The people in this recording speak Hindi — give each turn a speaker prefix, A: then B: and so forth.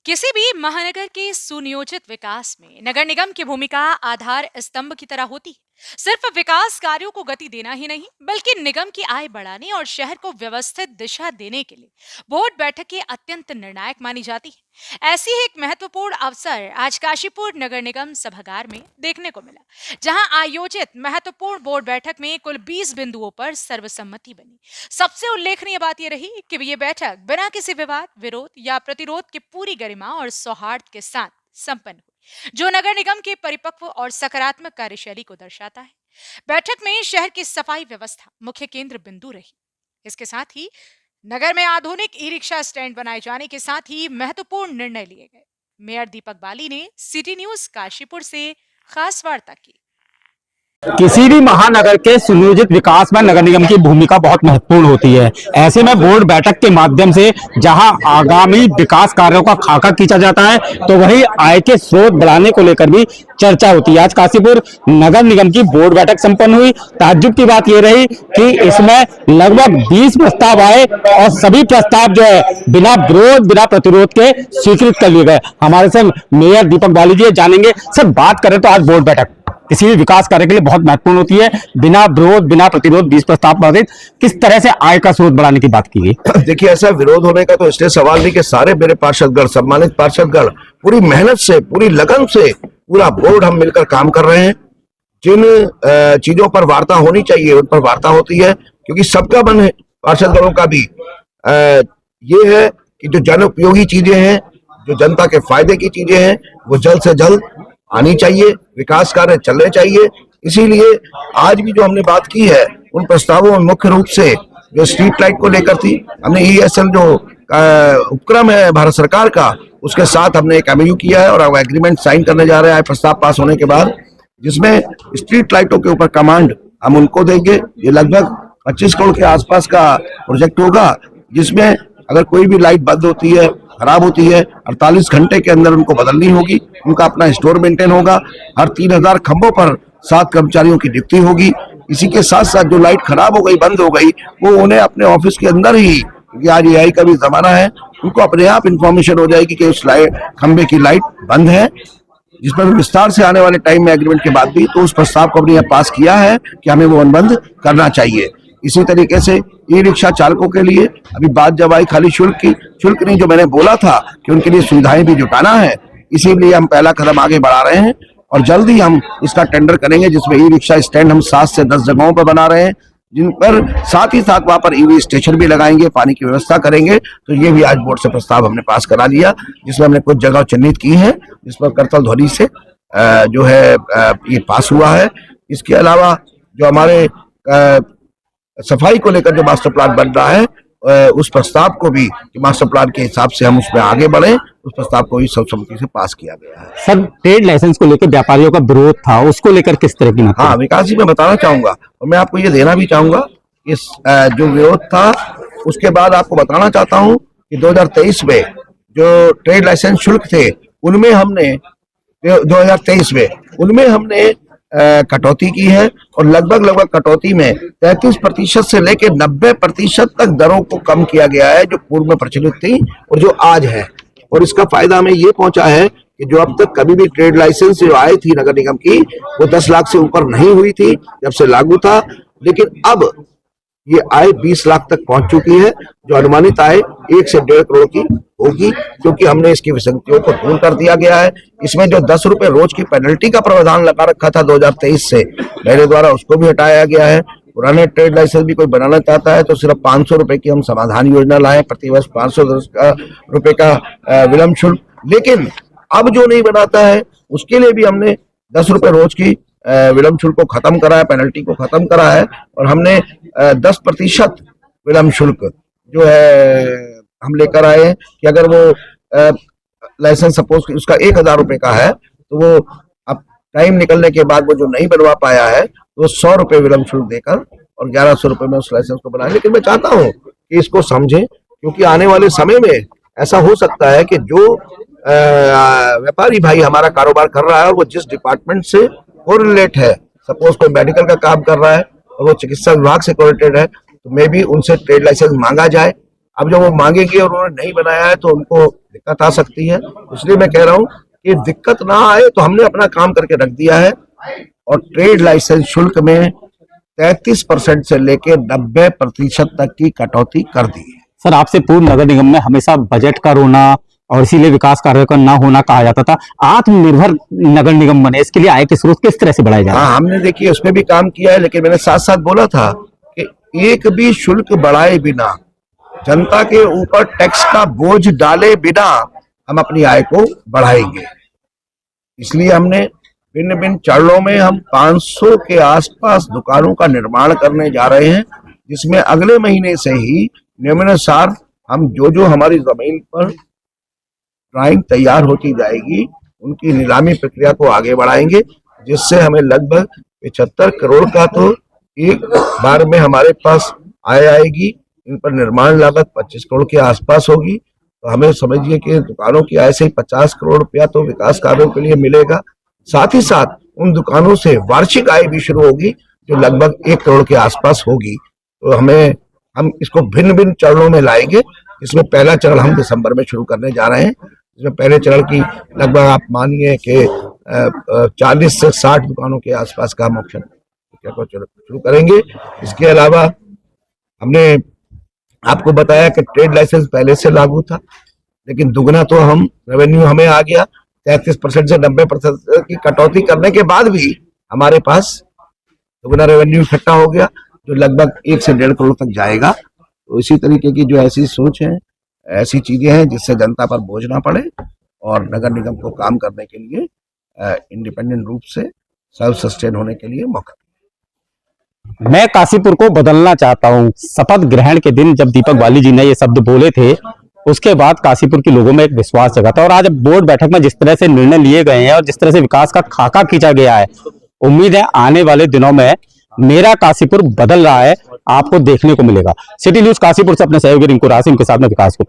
A: किसी भी महानगर के सुनियोजित विकास में नगर निगम की भूमिका आधार स्तंभ की तरह होती है। सिर्फ विकास कार्यों को गति देना ही नहीं, बल्कि निगम की आय बढ़ाने और शहर को व्यवस्थित दिशा देने के लिए बोर्ड बैठकें अत्यंत निर्णायक मानी जाती है। ऐसी ही एक महत्वपूर्ण अवसर आज काशीपुर नगर निगम सभागार में देखने को मिला, जहां आयोजित महत्वपूर्ण बोर्ड बैठक में कुल 20 बिंदुओं पर सर्वसम्मति बनी। सबसे उल्लेखनीय बात यह रही कि ये बैठक बिना किसी विवाद, विरोध या प्रतिरोध के पूरी गरिमा और सौहार्द के साथ संपन्न हुई, जो नगर निगम के परिपक्व और सकारात्मक कार्यशैली को दर्शाता है। बैठक में शहर की सफाई व्यवस्था मुख्य केंद्र बिंदु रही। इसके साथ ही नगर में आधुनिक ई रिक्शा स्टैंड बनाए जाने के साथ ही महत्वपूर्ण निर्णय लिए गए। मेयर दीपक बाली ने सिटी न्यूज काशीपुर से खास वार्ता की।
B: किसी भी महानगर के सुनियोजित विकास में नगर निगम की भूमिका बहुत महत्वपूर्ण होती है। ऐसे में बोर्ड बैठक के माध्यम से जहां आगामी विकास कार्यों का खाका खींचा जाता है, तो वहीं आय के स्रोत बढ़ाने को लेकर भी चर्चा होती है। आज काशीपुर नगर निगम की बोर्ड बैठक संपन्न हुई। ताज्जुब की बात यह रही कि इसमें लगभग 20 प्रस्ताव आए और सभी प्रस्ताव जो है बिना विरोध, बिना प्रतिरोध के स्वीकृत कर लिए गए। हमारे से मेयर दीपक बाली जी जानेंगे। सर, बात करें तो आज बोर्ड बैठक किसी भी विकास कार्य के लिए बहुत महत्वपूर्ण होती है। बिना विरोध, बिना प्रतिरोध 20 प्रस्ताव पारित, किस तरह से आय का स्रोत बढ़ाने की बात की गई?
C: देखिए, ऐसा विरोध होने का तो इसलिए सवाल नहीं कि सारे मेरे पार्षदगण, सम्मानित पार्षदगण पूरी मेहनत से, पूरी लगन से पूरा बोर्ड हम मिलकर काम कर रहे हैं। जिन चीजों पर वार्ता होनी चाहिए उन पर वार्ता होती है, क्योंकि सबका मन है, पार्षदगणों का भी ये है कि जो जन उपयोगी चीजें हैं, जो जनता के फायदे की चीजें हैं, वो जल्द से जल्द आनी चाहिए, विकास कार्य चलने चाहिए। इसीलिए आज भी जो हमने बात की है उन प्रस्तावों में मुख्य रूप से जो स्ट्रीट लाइट को लेकर थी, हमने ESL जो उपक्रम है भारत सरकार का, उसके साथ हमने एक MOU किया है और अब एग्रीमेंट साइन करने जा रहे हैं प्रस्ताव पास होने के बाद, जिसमें स्ट्रीट लाइटों के ऊपर कमांड हम उनको देंगे। ये लगभग 25 करोड़ के आसपास का प्रोजेक्ट होगा, जिसमें अगर कोई भी लाइट बंद होती है, खराब होती है, 48 घंटे के अंदर उनको बदलनी होगी। उनका अपना स्टोर मेंटेन होगा। हर 3000 खंभों पर 7 कर्मचारियों की नियुक्ति होगी। इसी के साथ साथ जो लाइट खराब हो गई, बंद हो गई, वो उन्हें अपने ऑफिस के अंदर ही, क्योंकि आज AI का भी जमाना है, उनको अपने आप इंफॉर्मेशन हो जाएगी कि उस खंभे की लाइट बंद है, जिस पर विस्तार से आने वाले टाइम में एग्रीमेंट के बाद भी तो उस प्रस्ताव को हमने यहाँ पास किया है कि हमें वो अनुबंध करना चाहिए। इसी तरीके से ई रिक्शा चालकों के लिए अभी बात जब आई खाली शुल्क नहीं, जो मैंने बोला था कि उनके लिए सुविधाएं भी जुटाना है, इसीलिए हम पहला कदम आगे बढ़ा रहे हैं और जल्द ही हम इसका टेंडर करेंगे, जिसमें ई रिक्शा स्टैंड हम 7 से 10 जगहों पर बना रहे हैं, जिन पर साथ ही साथ वहां पर EV स्टेशन भी लगाएंगे, पानी की व्यवस्था करेंगे। तो ये भी आज बोर्ड से प्रस्ताव हमने पास करा दिया, जिसमें हमने कुछ जगह चिन्हित की है, जिस पर करतल ध्वनि से जो है ये पास हुआ है। इसके अलावा जो हमारे सफाई को लेकर जो मास्टर प्लान बन रहा है, उस प्रस्ताव को भी मास्टर प्लान के हिसाब से हम उसमें आगे बढ़े, उस प्रस्ताव को भी सर्वसम्मति से पास किया गया है।
B: सर, ट्रेड लाइसेंस को लेकर व्यापारियों का विरोध था, उसको लेकर किस तरह की?
C: हाँ, विकास जी, मैं बताना चाहूंगा और मैं आपको ये देना भी चाहूंगा, इस जो विरोध था उसके बाद आपको बताना चाहता हूँ कि 2023 में जो ट्रेड लाइसेंस शुल्क थे, उनमें हमने 2023 में उनमें हमने कटौती की है और लगभग कटौती में 33% से लेकर 90% तक दरों को कम किया गया है, जो पूर्व में प्रचलित थी और जो आज है। और इसका फायदा हमें ये पहुंचा है कि जो अब तक कभी भी ट्रेड लाइसेंस जो आई थी नगर निगम की, वो 10 लाख से ऊपर नहीं हुई थी जब से लागू था, लेकिन अब ये आय 20 लाख तक पहुंच चुकी है, जो अनुमानित आय 1 से 1.5 करोड़ की होगी, क्योंकि हमने इसकी विसंगतियों को दूर कर दिया गया है। इसमें जो 10 रुपए रोज की पेनल्टी का प्रावधान लगा रखा था 2023 से, मेरे द्वारा उसको भी हटाया गया है। पुराने ट्रेड लाइसेंस भी कोई बनाना चाहता है तो सिर्फ 500 रुपए की हम समाधान योजना लाए, प्रतिवर्ष 500 रुपए का विलम्ब शुल्क। लेकिन अब जो नहीं बनाता है उसके लिए भी हमने 10 रुपए रोज की विलम्ब शुल्क को खत्म करा है, पेनल्टी को खत्म करा है, और हमने 10% विलम्ब शुल्क जो है हम लेकर आए हैं कि अगर वो लाइसेंस सपोज उसका 1000 रुपए का है, तो वो अब टाइम निकलने के बाद वो जो नहीं बनवा पाया है तो 100 रुपए विलम्ब शुल्क देकर और 1100 रुपए में उस लाइसेंस को बनाए। लेकिन मैं चाहता हूँ कि इसको समझें, क्योंकि आने वाले समय में ऐसा हो सकता है कि जो व्यापारी भाई हमारा कारोबार कर रहा है और वो जिस डिपार्टमेंट से कोरिलेट है, सपोज कोई मेडिकल का काम कर रहा है और वो चिकित्सा विभाग से कोरिलेटेड है, तो मे भी उनसे ट्रेड लाइसेंस मांगा जाए। अब जब वो मांगेंगे और उन्होंने नहीं बनाया है तो उनको दिक्कत आ सकती है। इसलिए मैं कह रहा हूँ कि दिक्कत ना आए, तो हमने अपना काम करके रख दिया है और ट्रेड लाइसेंस शुल्क में 33% से लेके 90% तक की कटौती कर दी है।
B: सर, आपसे पूर्व नगर निगम में हमेशा बजट का रोना और इसीलिए विकास कार्यों का ना होना कहा जाता था। आत्मनिर्भर नगर निगम बने, इसके लिए आय के स्रोत किस तरह से बढ़ाए जा रहे हैं?
C: हाँ, हमने देखिए उसमें भी काम किया है, लेकिन मैंने साथ साथ बोला था कि एक भी शुल्क बढ़ाए बिना, जनता के ऊपर टैक्स का बोझ डाले बिना हम अपनी आय को बढ़ाएंगे। इसलिए हमने भिन्न भिन्न चरणों में हम 500 के आसपास दुकानों का निर्माण करने जा रहे हैं, जिसमें अगले महीने से ही नियमानुसार हम जो हमारी जमीन पर ड्राइंग तैयार होती जाएगी उनकी नीलामी प्रक्रिया को आगे बढ़ाएंगे, जिससे हमें लगभग 75 करोड़ का तो एक बार में हमारे पास आय आएगी। इन पर निर्माण लागत 25 करोड़ के आसपास होगी, तो हमें समझिए कि दुकानों की आय से ही 50 करोड़ रुपया तो विकास कार्यों के लिए मिलेगा। साथ ही साथ उन दुकानों से वार्षिक आय भी शुरू होगी जो लगभग 1 करोड़ के आसपास होगी। तो हम इसको भिन्न भिन्न चरणों में लाएंगे, जिसमें पहला चरण हम दिसंबर में शुरू करने जा रहे हैं। इसमें पहले चरण की लगभग आप मानिए कि 40 से 60 दुकानों के आसपास का हम ऑप्शन शुरू करेंगे। इसके अलावा हमने आपको बताया कि ट्रेड लाइसेंस पहले से लागू था, लेकिन दुगना तो हम रेवेन्यू हमें आ गया। 33% से 90% की कटौती करने के बाद भी हमारे पास दुगना रेवेन्यू इकट्ठा हो गया, जो लगभग 1 से 1.5 करोड़ तक जाएगा। तो इसी तरीके की जो ऐसी सोच है, ऐसी चीजें हैं जिससे जनता पर बोझ ना पड़े और नगर निगम को काम करने के लिए इंडिपेंडेंट रूप से सेल्फ सस्टेन होने के लिए मौका।
B: मैं काशीपुर को बदलना चाहता हूं। शपथ ग्रहण के दिन जब दीपक बाली जी ने ये शब्द बोले थे, उसके बाद काशीपुर के लोगों में एक विश्वास जगा था और आज बोर्ड बैठक में जिस तरह से निर्णय लिए गए हैं और जिस तरह से विकास का खाका खींचा गया है, उम्मीद है आने वाले दिनों में मेरा काशीपुर बदल रहा है, आपको देखने को मिलेगा। सिटी न्यूज काशीपुर से अपने सहयोगी रिंकू रासिम के साथ में विकास को।